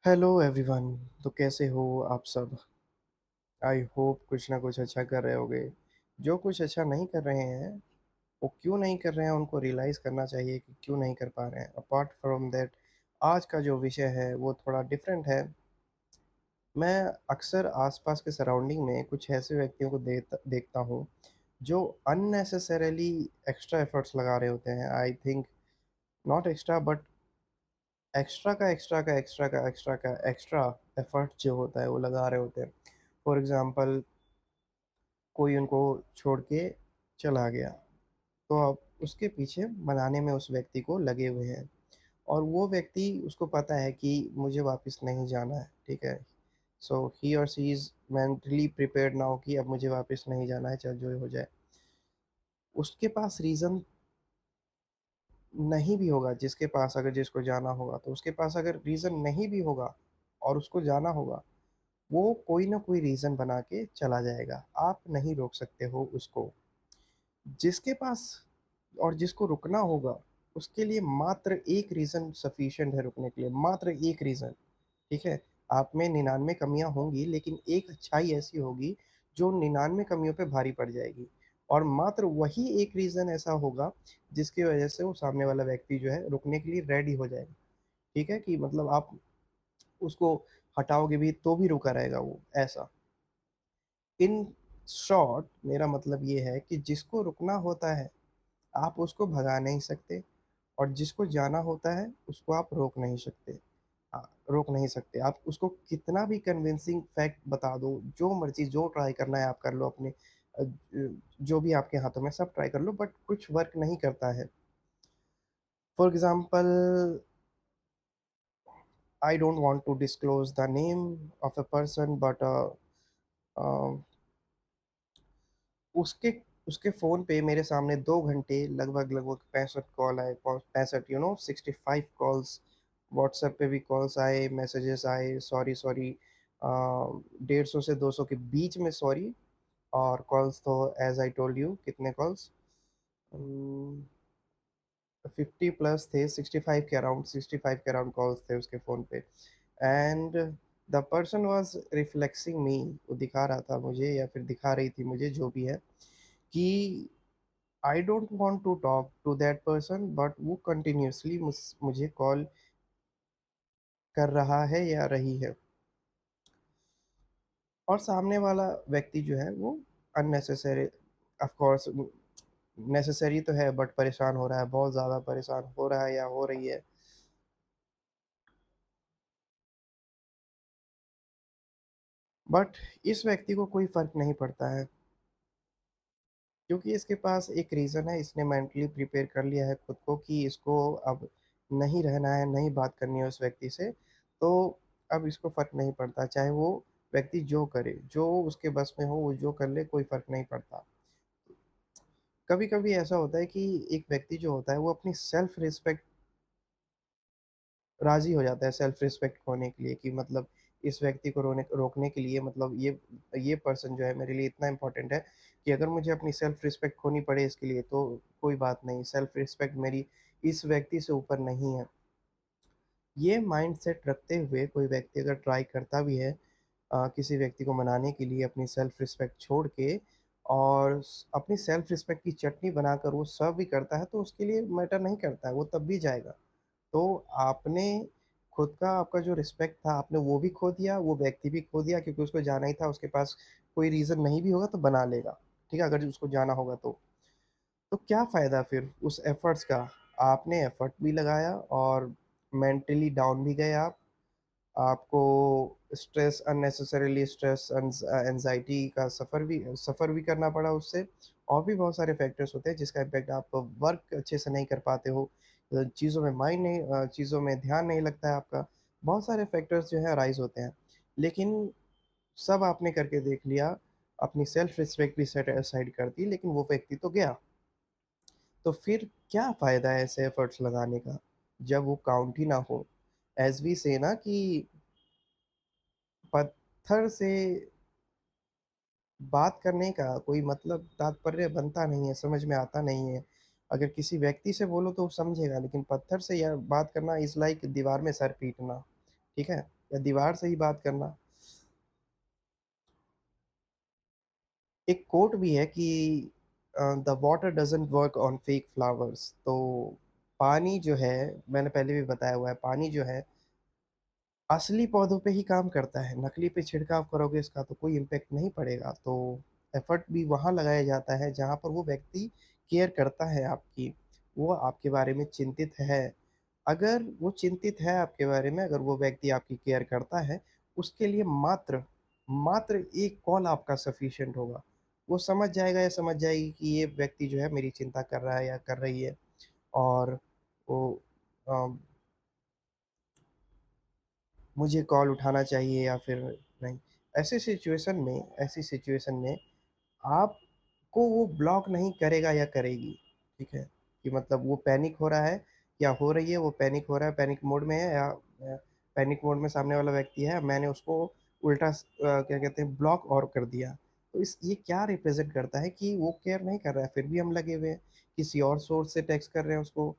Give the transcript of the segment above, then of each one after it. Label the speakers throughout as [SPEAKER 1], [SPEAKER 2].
[SPEAKER 1] Hello everyone. तो कैसे हो आप सब? आई होप कुछ ना कुछ अच्छा कर रहे होगे। जो कुछ अच्छा नहीं कर रहे हैं वो क्यों नहीं कर रहे हैं उनको रियलाइज़ करना चाहिए कि क्यों नहीं कर पा रहे हैं। अपार्ट फ्रॉम दैट, आज का जो विषय है वो थोड़ा डिफरेंट है। मैं अक्सर आसपास के सराउंडिंग में कुछ ऐसे व्यक्तियों को देखता हूँ जो अननेसेसरली एक्स्ट्रा एफर्ट्स लगा रहे होते हैं। I think not extra but extra effort जो होता है वो लगा रहे होते हैं। फॉर एग्जांपल, कोई उनको छोड़ के चला गया, तो अब उसके पीछे मनाने में उस व्यक्ति को लगे हुए हैं। और वो व्यक्ति, उसको पता है कि मुझे वापस नहीं जाना है, ठीक है। सो ही और सी इज़ मेंटली प्रिपेयर्ड नाउ कि अब मुझे वापस नहीं जाना है, चाहे जो हो जाए। उसके पास रीज़न नहीं भी होगा, जिसके पास अगर जिसको जाना होगा तो उसके पास अगर रीज़न नहीं भी होगा और उसको जाना होगा, वो कोई ना कोई रीज़न बना के चला जाएगा। आप नहीं रोक सकते हो उसको। जिसके पास और जिसको रुकना होगा, उसके लिए मात्र एक रीज़न सफिशिएंट है रुकने के लिए, मात्र एक रीज़न, ठीक है? आप में 99 कमियाँ होंगी, लेकिन एक अच्छाई ऐसी होगी जो 99 कमियों पे भारी पड़ जाएगी। और मात्र वही एक रीज़न ऐसा होगा जिसकी वज़ह से वो सामने वाला व्यक्ति जो है रुकने के लिए रेडी हो जाएगा, ठीक है? कि मतलब आप उसको हटाओगे भी तो भी रुका रहेगा वो, ऐसा। इन शॉर्ट मेरा मतलब ये है कि जिसको रुकना होता है, आप उसको भगा नहीं सकते, और जिसको जाना होता है, उसको आप रोक नहीं सकते। आप उसको कितना भी कन्विंसिंग फैक्ट बता दो, जो मर्ज़ी जो ट्राई करना है आप कर लो अपने जो भी आपके हाथों में सब ट्राई कर लो, बट कुछ वर्क नहीं करता है। For example, I don't want to disclose the name of a person, but a उसके उसके फ़ोन पे मेरे सामने 2 घंटे लगभग-लगभग 65 कॉल आए, कॉल 65, 65 कॉल्स, व्हाट्सएप पे भी कॉल्स आए, मैसेजेस आए, सॉरी अ, 150 से 200 के बीच में सॉरी। और कॉल्स तो ऐज़ आई टोल्ड यू कितने कॉल्स, उम, 50 प्लस थे, 65 के अराउंड कॉल्स थे उसके फ़ोन पे। एंड द पर्सन वाज़ रिफ्लेक्सिंग मी, वो दिखा रहा था मुझे या फिर दिखा रही थी मुझे, जो भी है, कि I don't want to talk to that person, but वो कंटिन्यूअसली मुझे कॉल कर रहा है या रही है। और सामने वाला व्यक्ति जो है वो अननेसेसरी, ऑफ कोर्स नेसेसरी तो है, बट परेशान हो रहा है, बहुत ज़्यादा परेशान हो रहा है या हो रही है। बट इस व्यक्ति को कोई फ़र्क नहीं पड़ता है, क्योंकि इसके पास एक रीज़न है, इसने मेंटली प्रिपेयर कर लिया है खुद को कि इसको अब नहीं रहना है, नहीं बात करनी है उस व्यक्ति से। तो अब इसको फ़र्क नहीं पड़ता, चाहे वो व्यक्ति जो करे, जो उसके बस में हो वो जो कर ले, कोई फ़र्क नहीं पड़ता। कभी-कभी ऐसा होता है कि एक व्यक्ति जो होता है वो अपनी सेल्फ रिस्पेक्ट राज़ी हो जाता है, सेल्फ रिस्पेक्ट खोने के लिए, कि मतलब इस व्यक्ति को रोकने के लिए, मतलब ये पर्सन जो है मेरे लिए इतना इम्पोर्टेंट है कि अगर मुझे अपनी सेल्फ रिस्पेक्ट खोनी पड़े इसके लिए तो कोई बात नहीं, सेल्फ रिस्पेक्ट मेरी इस व्यक्ति से ऊपर नहीं है। ये माइंडसेट रखते हुए कोई व्यक्ति अगर ट्राई करता भी है किसी व्यक्ति को मनाने के लिए अपनी सेल्फ रिस्पेक्ट छोड़ के, और अपनी सेल्फ रिस्पेक्ट की चटनी बनाकर वो सर्व भी करता है, तो उसके लिए मैटर नहीं करता है, वो तब भी जाएगा। तो आपने खुद का, आपका जो रिस्पेक्ट था आपने वो भी खो दिया, वो व्यक्ति भी खो दिया, क्योंकि उसको जाना ही था, उसके पास कोई रीज़न नहीं भी होगा तो बना लेगा, ठीक है? अगर उसको जाना होगा तो। तो क्या फ़ायदा फिर उस एफ़र्ट्स का? आपने एफ़र्ट भी लगाया और मेंटली डाउन भी गए आप। आपको स्ट्रेस, अननेसेसरीली स्ट्रेस, एंग्ज़ायटी का सफ़र भी करना पड़ा उससे। और भी बहुत सारे फैक्टर्स होते हैं जिसका इम्पैक्ट, आप वर्क अच्छे से नहीं कर पाते हो, चीज़ों में ध्यान नहीं लगता है आपका। बहुत सारे फैक्टर्स जो हैं राइज़ होते हैं। लेकिन सब आपने करके देख लिया, अपनी सेल्फ रिस्पेक्ट भी सेट असाइड कर दी, लेकिन वो व्यक्ति तो गया। तो फिर क्या फ़ायदा है ऐसे एफ़र्ट्स लगाने का, जब वो काउंट ही ना हो? एज़ वी से ना कि पत्थर से बात करने का कोई मतलब तात्पर्य बनता नहीं है, समझ में आता नहीं है। अगर किसी व्यक्ति से बोलो तो वो समझेगा, लेकिन पत्थर से यार बात करना इज़ लाइक दीवार में सर पीटना, ठीक है? या दीवार से ही बात करना। एक कोट भी है कि the water doesn't work on fake flowers. तो पानी जो है, मैंने पहले भी बताया हुआ है, पानी जो है असली पौधों पे ही काम करता है। नकली पे छिड़काव करोगे इसका तो कोई इम्पैक्ट नहीं पड़ेगा। तो एफर्ट भी वहाँ लगाया जाता है जहाँ पर वो व्यक्ति केयर करता है आपकी, वो आपके बारे में चिंतित है। अगर वो चिंतित है आपके बारे में, अगर वो व्यक्ति आपकी केयर करता है, उसके लिए मात्र मात्र एक कॉल आपका सफिशिएंट होगा। वो समझ जाएगा या समझ जाएगी कि ये व्यक्ति जो है मेरी चिंता कर रहा है या कर रही है, और वो मुझे कॉल उठाना चाहिए या फिर नहीं। ऐसी सिचुएशन में आपको वो ब्लॉक नहीं करेगा या करेगी, ठीक है? कि मतलब वो पैनिक हो रहा है या हो रही है, वो पैनिक हो रहा है, पैनिक मोड में है, या पैनिक मोड में सामने वाला व्यक्ति है, मैंने उसको उल्टा क्या कहते हैं, ब्लॉक और कर दिया। तो इस ये क्या रिप्रेजेंट करता है कि वो केयर नहीं कर रहा है, फिर भी हम लगे हुए हैं, किसी और सोर्स से टेक्स्ट कर रहे हैं उसको।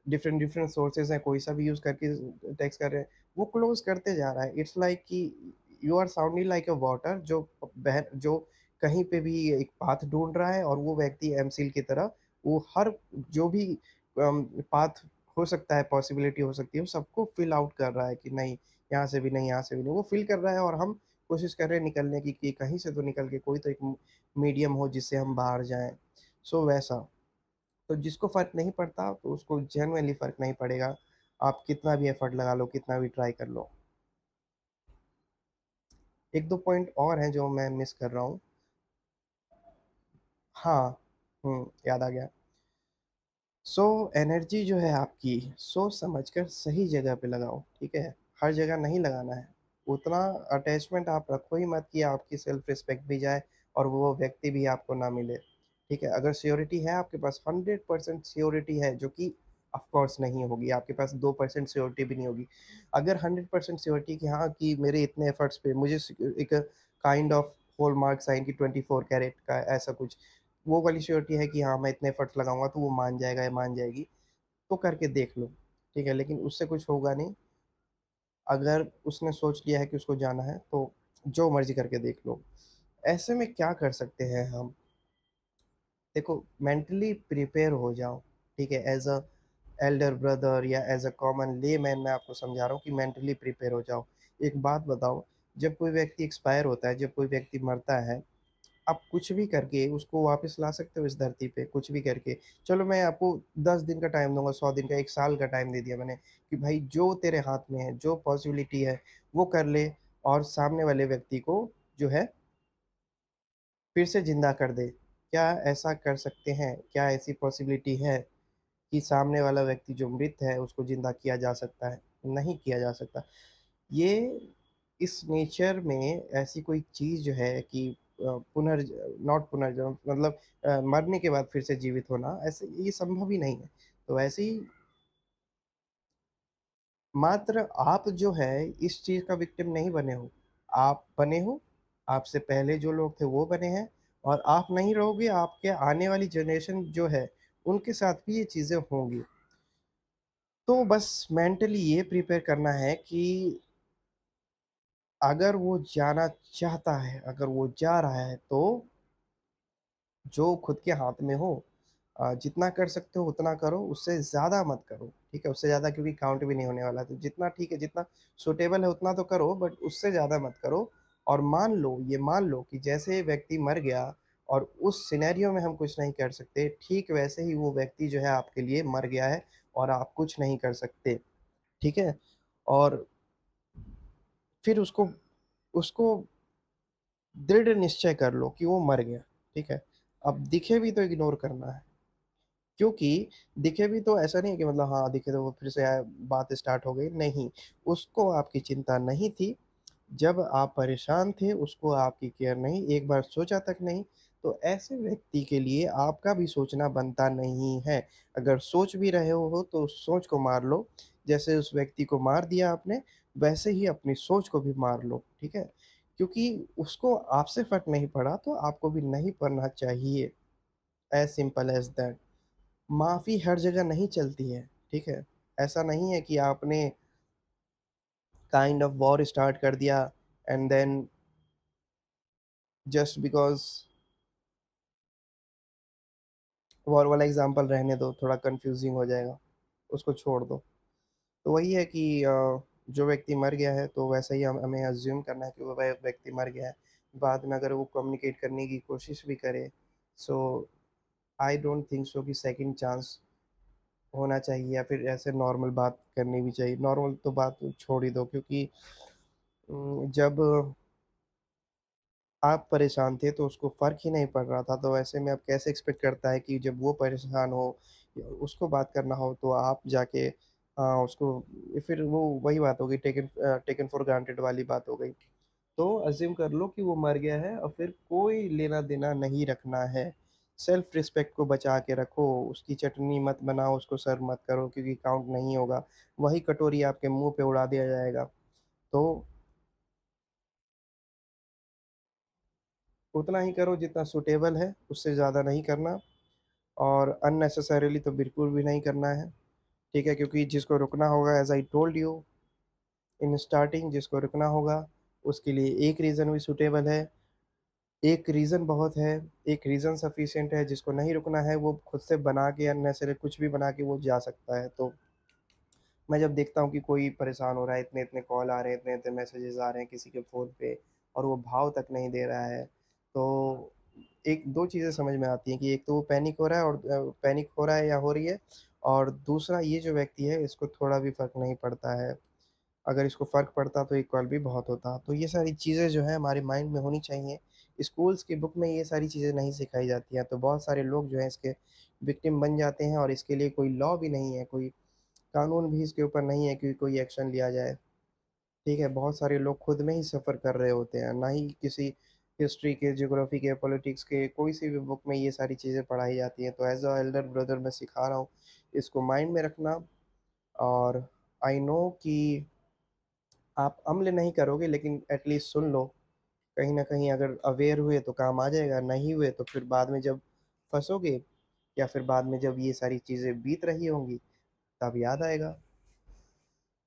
[SPEAKER 1] डिफरेंट डिफरेंट सोर्सेज हैं, कोई सा भी यूज करके टेक्स्ट कर रहे हैं, वो क्लोज करते जा रहा है। इट्स लाइक कि you are sounding like a water जो बह जो कहीं पे भी एक पाथ ढूंढ रहा है, और वो व्यक्ति एमसील की तरह वो हर जो भी पाथ हो सकता है, पॉसिबिलिटी हो सकती है, वो सबको फिल आउट कर रहा है कि नहीं, यहाँ से भी नहीं, यहाँ से भी नहीं, वो फिल कर रहा है। और हम कोशिश कर रहे हैं निकलने की कि कहीं से तो निकल के कोई तो एक मीडियम हो जिससे हम बाहर जाएं। सो वैसा, तो जिसको फ़र्क नहीं पड़ता तो उसको जेनुइनली फ़र्क नहीं पड़ेगा। आप कितना भी एफ़र्ट लगा लो, कितना भी ट्राई कर लो। 1-2 पॉइंट और हैं जो मैं मिस कर रहा हूँ। हाँ, याद आ गया। सो एनर्जी जो है आपकी, सोच समझ कर सही जगह पे लगाओ, ठीक है? हर जगह नहीं लगाना है। उतना अटैचमेंट आप रखो ही मत कि आपकी सेल्फ रिस्पेक्ट भी जाए और वो व्यक्ति भी आपको ना मिले, ठीक है? अगर सियोरिटी है आपके पास, 100% सियोरिटी है, जो कि ऑफ कोर्स नहीं होगी, आपके पास 2% सियोरिटी भी नहीं होगी। अगर 100% सियोरिटी कि हाँ, कि मेरे इतने एफर्ट्स पे मुझे एक काइंड ऑफ हॉलमार्क साइन की 24 कैरेट का ऐसा कुछ, वो वाली श्योरिटी है कि हाँ, मैं इतने एफर्ट्स लगाऊँगा तो वो मान जाएगा या मान जाएगी, तो करके देख लो, ठीक है? लेकिन उससे कुछ होगा नहीं। अगर उसने सोच लिया है कि उसको जाना है, तो जो मर्ज़ी करके देख लो। ऐसे में क्या कर सकते हैं हम? देखो, मेंटली प्रिपेयर हो जाओ, ठीक है? एज़ अ एल्डर ब्रदर या एज़ अ कॉमन लेमैन मैं आपको समझा रहा हूँ कि मेंटली प्रिपेयर हो जाओ। एक बात बताओ, जब कोई व्यक्ति एक्सपायर होता है, जब कोई व्यक्ति मरता है, आप कुछ भी करके उसको वापस ला सकते हो इस धरती पे, कुछ भी करके। चलो मैं आपको 10 दिन का टाइम दूँगा, 100 दिन का, 1 साल का टाइम दे दिया मैंने कि भाई जो तेरे हाथ में है, जो पॉसिबिलिटी है, वो कर ले और सामने वाले व्यक्ति को जो है फिर से ज़िंदा कर दे। क्या ऐसा कर सकते हैं? क्या ऐसी पॉसिबिलिटी है कि सामने वाला व्यक्ति जो मृत है उसको ज़िंदा किया जा सकता है? नहीं किया जा सकता। ये इस नेचर में ऐसी कोई चीज़ जो है कि पुनर्ज नॉट पुनर्जन्म, मतलब मरने के बाद फिर से जीवित होना, ऐसे ये संभव ही नहीं है। तो ऐसे ही मात्र आप जो है इस चीज़ का विक्टिम नहीं बने हो, आप बने हो, आपसे पहले जो लोग थे वो बने हैं, और आप नहीं रहोगे, आपके आने वाली जनरेशन जो है, उनके साथ भी ये चीज़ें होंगी। तो बस मेंटली ये प्रिपेयर करना है कि अगर वो जाना चाहता है, अगर वो जा रहा है, तो जो खुद के हाथ में हो, जितना कर सकते हो उतना करो, उससे ज़्यादा मत करो, ठीक है? उससे ज़्यादा क्योंकि काउंट भी नहीं होने वाला, तो जितना ठीक है, जितना सूटेबल है उतना तो करो, बट उससे ज़्यादा मत करो। और मान लो, ये मान लो कि जैसे व्यक्ति मर गया और उस सिनेरियो में हम कुछ नहीं कर सकते, ठीक वैसे ही वो व्यक्ति जो है आपके लिए मर गया है और आप कुछ नहीं कर सकते, ठीक है? और फिर उसको उसको दृढ़ निश्चय कर लो कि वो मर गया, ठीक है? अब दिखे भी तो इग्नोर करना है, क्योंकि दिखे भी तो ऐसा नहीं है कि मतलब हाँ, दिखे तो वो फिर से बात स्टार्ट हो गई, नहीं। उसको आपकी चिंता नहीं थी, जब आप परेशान थे, उसको आपकी केयर नहीं, एक बार सोचा तक नहीं, तो ऐसे व्यक्ति के लिए आपका भी सोचना बनता नहीं है। अगर सोच भी रहे हो तो उस सोच को मार लो, जैसे उस व्यक्ति को मार दिया आपने, वैसे ही अपनी सोच को भी मार लो, ठीक है? क्योंकि उसको आपसे फ़र्क नहीं पड़ा, तो आपको भी नहीं पड़ना चाहिए, एज़ सिंपल एज़ दैट। माफ़ी हर जगह नहीं चलती है, ठीक है? ऐसा नहीं है कि आपने काइंड ऑफ वॉर स्टार्ट कर दिया, and then just because, war वाला एग्जांपल रहने दो, थोड़ा कंफ्यूजिंग हो जाएगा, उसको छोड़ दो। तो वही है कि जो व्यक्ति मर गया है तो वैसा ही हमें अज्यूम करना है कि वो व्यक्ति मर गया है। बाद में अगर वो कम्युनिकेट करने की कोशिश भी करे, सो आई डोंट थिंक सो कि सेकंड चांस होना चाहिए, या फिर ऐसे नॉर्मल बात करनी भी चाहिए। नॉर्मल तो बात छोड़ ही दो, क्योंकि जब आप परेशान थे तो उसको फ़र्क ही नहीं पड़ रहा था, तो ऐसे में आप कैसे एक्सपेक्ट करता है कि जब वो परेशान हो, या उसको बात करना हो, तो आप जाके उसको, फिर वो वही बात हो गई, टेकन फॉर ग्रांटेड वाली बात हो गई। तो अज़्यूम कर लो कि वो मर गया है और फिर कोई लेना-देना नहीं रखना है। सेल्फ रिस्पेक्ट को बचा के रखो, उसकी चटनी मत बनाओ, उसको सर्व मत करो, क्योंकि काउंट नहीं होगा। वही कटोरी आपके मुँह पे उड़ा दिया जाएगा। तो उतना ही करो जितना सूटेबल है, उससे ज़्यादा नहीं करना, और अननेसेसरीली तो बिल्कुल भी नहीं करना है, ठीक है? क्योंकि जिसको रुकना होगा, as I told you in starting, जिसको रुकना होगा, उसके लिए एक रीज़न भी सूटेबल है, एक रीज़न बहुत है, एक रीज़न सफिशिएंट है। जिसको नहीं रुकना है, वो खुद से बना के अननेसेसरी कुछ भी बना के वो जा सकता है। तो मैं जब देखता हूँ कि कोई परेशान हो रहा है, इतने-इतने कॉल आ रहे हैं, इतने-इतने मैसेजेस आ रहे हैं किसी के फ़ोन पे, और वो भाव तक नहीं दे रहा है, तो एक 2 चीज़ें समझ में आती हैं कि एक तो वो पैनिक हो रहा है, और पैनिक हो रहा है या हो रही है, और दूसरा ये जो व्यक्ति है इसको थोड़ा भी फ़र्क नहीं पड़ता है। अगर इसको फ़र्क पड़ता तो एक कॉल भी बहुत होता। तो ये सारी चीज़ें जो हैं हमारे माइंड में होनी चाहिए। स्कूल्स की बुक में ये सारी चीज़ें नहीं सिखाई जाती हैं, तो बहुत सारे लोग जो हैं इसके विक्टिम बन जाते हैं, और इसके लिए कोई लॉ भी नहीं है, कोई कानून भी इसके ऊपर नहीं है कि कोई एक्शन लिया जाए। ठीक है? बहुत सारे लोग खुद में ही सफ़र कर रहे होते हैं, ना ही किसी हिस्ट्री के, ज्योग्राफ़ी के, पॉलिटिक्स के, कोई-सी भी बुक में ये सारी चीज़ें पढ़ाई जाती हैं। तो एज़ अ एल्डर ब्रदर मैं सिखा रहा हूँ, इसको माइंड में रखना। और आई नो कि आप अम्ल नहीं करोगे, लेकिन एट लीस्ट सुन लो। कहीं न कहीं अगर अवेयर हुए तो काम आ जाएगा, नहीं हुए तो फिर बाद में जब फँसोगे, या फिर बाद में जब ये सारी चीज़ें बीत रही होंगी, तब याद आएगा।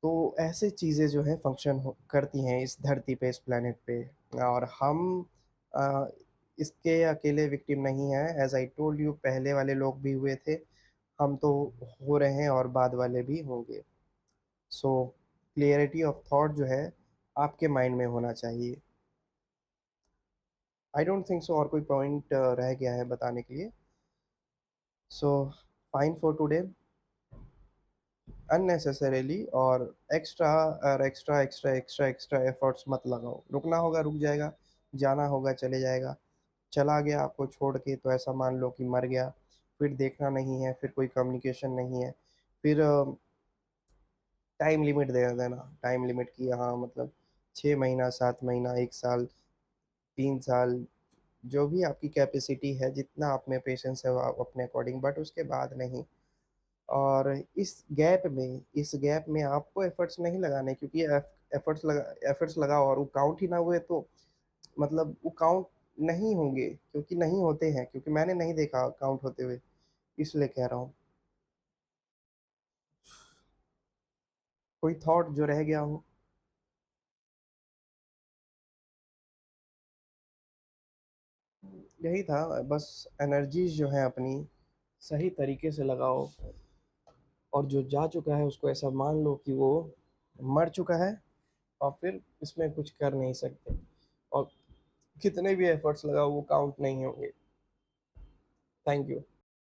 [SPEAKER 1] तो ऐसे चीज़ें जो हैं फ़ंक्शन हो करती हैं इस धरती पे, इस प्लैनेट पे, और हम अ, इसके अकेले विक्टिम नहीं हैं। एज़ आई टोल्ड यू, पहले वाले लोग भी हुए थे, हम तो हो रहे हैं, और बाद वाले भी होंगे। सो क्लैरिटी ऑफ थॉट जो है आपके माइंड में होना चाहिए। आई डोंट थिंक सो और कोई पॉइंट रह गया है बताने के लिए। So fine for today. Unnecessarily और एक्स्ट्रा एफर्ट्स मत लगाओ। रुकना होगा रुक जाएगा, जाना होगा चले जाएगा। चला गया आपको छोड़ के तो ऐसा मान लो कि मर गया, फिर देखना नहीं है, फिर कोई कम्युनिकेशन नहीं है, फिर टाइम लिमिट दे देना। टाइम लिमिट की, हाँ मतलब 6 महीना, 7 महीना, 1 साल, 3 साल, जो भी आपकी कैपेसिटी है, जितना आप में पेशेंस है वो आप अपने अकॉर्डिंग, बट उसके बाद नहीं। और इस गैप में आपको एफर्ट्स नहीं लगाने, क्योंकि एफर्ट्स लगाओ और वो काउंट ही ना हुए तो मतलब वो काउंट नहीं होंगे, क्योंकि नहीं होते हैं, क्योंकि मैंने नहीं देखा काउंट होते हुए, इसलिए कह रहा हूँ। कोई थॉट जो रह गया हो? यही था बस। एनर्जीज जो है अपनी सही तरीके से लगाओ, और जो जा चुका है उसको ऐसा मान लो कि वो मर चुका है, और फिर इसमें कुछ कर नहीं सकते, और कितने भी एफर्ट्स लगाओ वो काउंट नहीं होंगे। Thank you.